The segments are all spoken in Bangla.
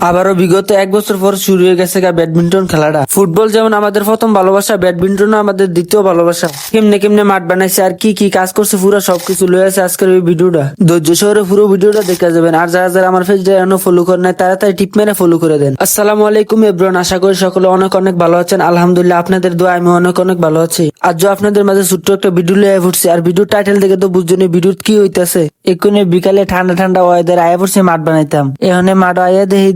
আবারও বিগত এক বছর পর শুরু হয়ে গেছে ব্যাডমিন্টন খেলাটা। ফুটবল যেমন আমাদের প্রথম ভালোবাসা, ব্যাডমিন্টন আমাদের দ্বিতীয় ভালোবাসা। কেমনে কেমনে মাঠ বানাইছে আর কি কি কাজ করছে পুরো সবকিছু লয়ে আছে আজকের এই ভিডিওটা। ধৈর্য সহরে পুরো ভিডিওটা দেখা যাবেন। আর যারা যারা আমার পেজটা এখনো ফলো করে নাই তাড়াতাড়ি টিপ মেরে ফলো করে দেন। আসসালামু আলাইকুম এভরিওয়ান, আশা করি সকলে অনেক অনেক ভালো আছেন। আলহামদুলিল্লাহ আপনাদের দোয়া আমি অনেক অনেক ভালো আছি। আজ আপনাদের মাঝে ছোট্ট একটা ভিডিও লিয়ে ফুটছি। আর ভিডিও টাইটেল দেখে তো বুঝছেন ভিডিও কি হইতাছে। এক্ষুনি বিকালে ঠান্ডা ঠান্ডা ওয়েদার আয়া পড়ছে মাঠ বানাইতাম। এখানে মাঠ আয়া দেখি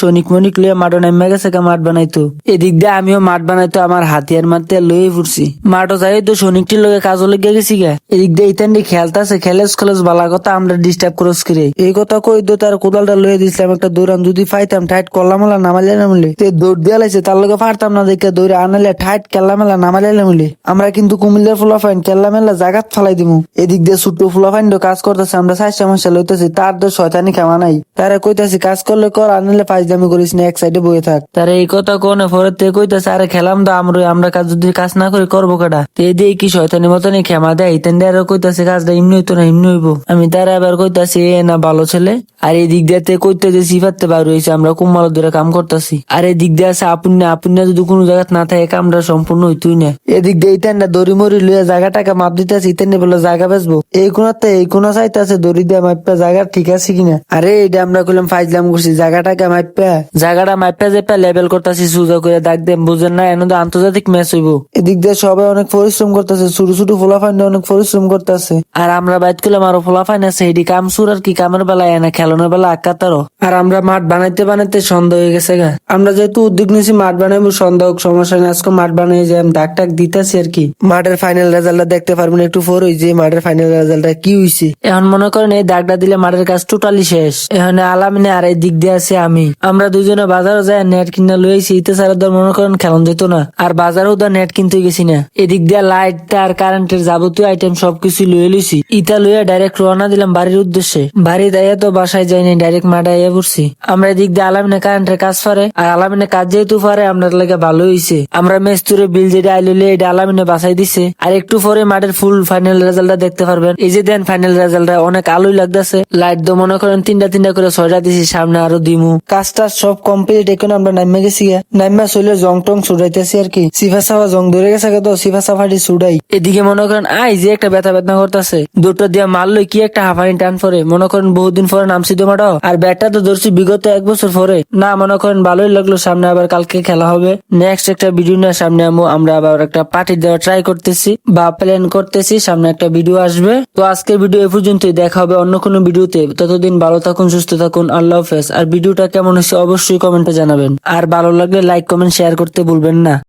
সনিক মনিক লিয়ে মাঠ নেমে গেছে মাঠ বানাইতো। এদিক দিয়ে আমিও মাঠ বানাইতো আমার হাতিয়ার মারতে লয়ে ফুটছি। মাঠও যাই তো সনিকটির লগে কাজও লেগে গেছি গা। এদিক দিয়ে ইতান্ডি খেলতাছে, খেলেস খেলেস বালা কথা আমরা ডিস্টার্ব করস করে। এই কথা কই তো তার কোদালটা লয়ে দিছিলাম একটা দৌড়ান, যদি ফাইতাম ঠাইট কল্লামেলা নামাইলে নামলে দৌড় দিয়া লাইছে, তার লগে পারতাম না দেখে দৌড়ে আনালে ঠাইট কেল্লামেলা নামাইলে নামলে। আমরা কিন্তু কুমিল্লার ফুলাফাইন কেল্লামেলা জাগাত ফালাই দিমু। এদিক দিয়ে ছোট্ট ফুলাফাইন কাজ করতেছে, আমরা 4 মাসে লইতেছি, তার তো শয়তানি খাওয়া নাই। তারা কইতাছি কাজ করলে কর, আনলে ফাইজদামি করিস না, এক সাইডে বয়ে থাক। তারা এই কথা কোনে পরে তে কইতাছে আরে খেলাম তো আমরা কাজ যদি কাজ না করি করবো কেটা। তে দিয়ে কি শয়তানি মতনই ক্ষমা দেয়। তেন আরো কইতাছে কাজটা এমনি হইতো না এমনি হইব। আমি তারা আবার কইতাছি এ না ভালো ছেলে। আর এই দিক দিয়ে কইতে যে সিফাতে বার হয়েছে, আমরা কুম্মাল ধরে কাম করতেছি। আর এই দিক দিয়ে আছে আপুন্যা যদি কোনো জায়গায় না থাকে কামটা সম্পূর্ণ হইতই না। এদিক দিয়ে ইতানটা দড়ি মরি লইয়া জায়গাটাকে মাপ দিতেছি, ইতানি বলে জায়গা বেচবো। এই কোনাতে এই কোনা চাইতেছে দড়ি দিয়ে মাইপা জায়গা ঠিক আছে কিনা। আরে এটা আমরা কইলাম ফাইজলাম করছি, জায়গাটাকে জায়গাটা মাইপা যেপা লেভেল করতেছি, সুজা করে দাগ দেন, বুঝেন না এনে আন্তর্জাতিক ম্যাচ হইব। এদিক দিয়ে সবাই অনেক পরিশ্রম করতেছে, ছোট ছোট ফোলাফাইন অনেক পরিশ্রম করতেছে। আর আমরা বাইট করলাম আরো ফোলাফাইন আছে, এটি কাম সুর আর কি কামের বেলায় এনে খেলানোর বেলা আকাতারও। আর আমরা মাঠ বানাইতে বানাইতে সন্ধ্যা হয়ে গেছে গা। আমরা যেহেতু উদ্যোগ নিয়েছি মাঠ বানাইবো, সন্ধ্যা হোক সমস্যা নেই, আজকে মাঠ বানিয়ে যাই দাগ টাক দিতেছি আর কি। মাঠের ফাইনাল রেজাল্টটা দেখতে পারবেন একটু পর, ওই যে মাঠের ফাইনাল রেজাল্টটা কি হইছে। এখন মনে করেন এই দাগটা দিলে মাঠের কাজ টোটালি শেষ। এখানে আলামিনে আর এই দিক দিয়ে আছে আমি। আমরা দুজনে বাজারে যাই নেট কিনা লইছি, ইতে সারা ধর মনে করেন খেলন যেত না। আর বাজারেও ধর নেট কিনতে গেছি না। এদিক দিয়ে লাইট তার কারেন্টের যাবতীয় আইটেম সবকিছু লয়ে লইছি। ইটা লইয়া ডাইরেক্ট রওনা দিলাম বাড়ির উদ্দেশ্যে। বাড়ি দাইয়া তো বাসায় যাইনি, ডাইরেক্ট মাঠে আইয়া পড়ছি। আমরা এদিক দিয়ে আলামিনে কারেন্টের কাজ পারে, আর আলামিনে কাজ যেহেতু পারে আমরা লাগে ভালো হইছে। আমরা মেস্তুরে বিল যেটা আইলে এটা আলামিনে বাসাই দিছে। আর একটু পরে মাঠের ফুল ফাইনাল রেজাল্টটা দেখতে পারবেন। এই যে দেন ফাইনাল রেজাল্টটা অনেক আলোই লাগতেছে। লাইট তো মনে করেন তিনটা করে 6টা দিছি, সামনে আরো দিমু। কাজটা সব কমপ্লিট। এখন আমরা নাইমা গেছি, নাইমা চলে জং টং ছুড়াইতেছি আর কি। সিফা সাফা জং ধরে গেছে তো সিফা সাফাটি ছুড়াই। এদিকে মনে করেন আই যে একটা ব্যথা বেদনা করতেছে, দুটো দিয়া মারলো কি একটা হাফানি টান পরে। মনে করেন বহুদিন পরে নামছি তো মাঠও। আর ব্যাটটা তো ধরছি বিগত 1 বছর পরে। না মনে করেন ভালোই লাগলো। সামনে আবার কালকে খেলা হবে। নেক্সট একটা ভিডিও নিয়ে সামনে আমরা আবার একটা পার্টি দেওয়া ট্রাই করতেছি বা প্ল্যান করতেছি। সামনে একটা ভিডিও আসবে। তো আজকের ভিডিও এ পর্যন্তই, দেখা হবে অন্য কোনো ভিডিওতে। ততদিন ভালো থাকুন, সুস্থ থাকুন, আল্লাহ হাফেজ। আর ভিডিওটা কেমন হয়েছে অবশ্যই কমেন্টে জানাবেন। আর ভালো লাগলে লাইক কমেন্ট শেয়ার করতে ভুলবেন না।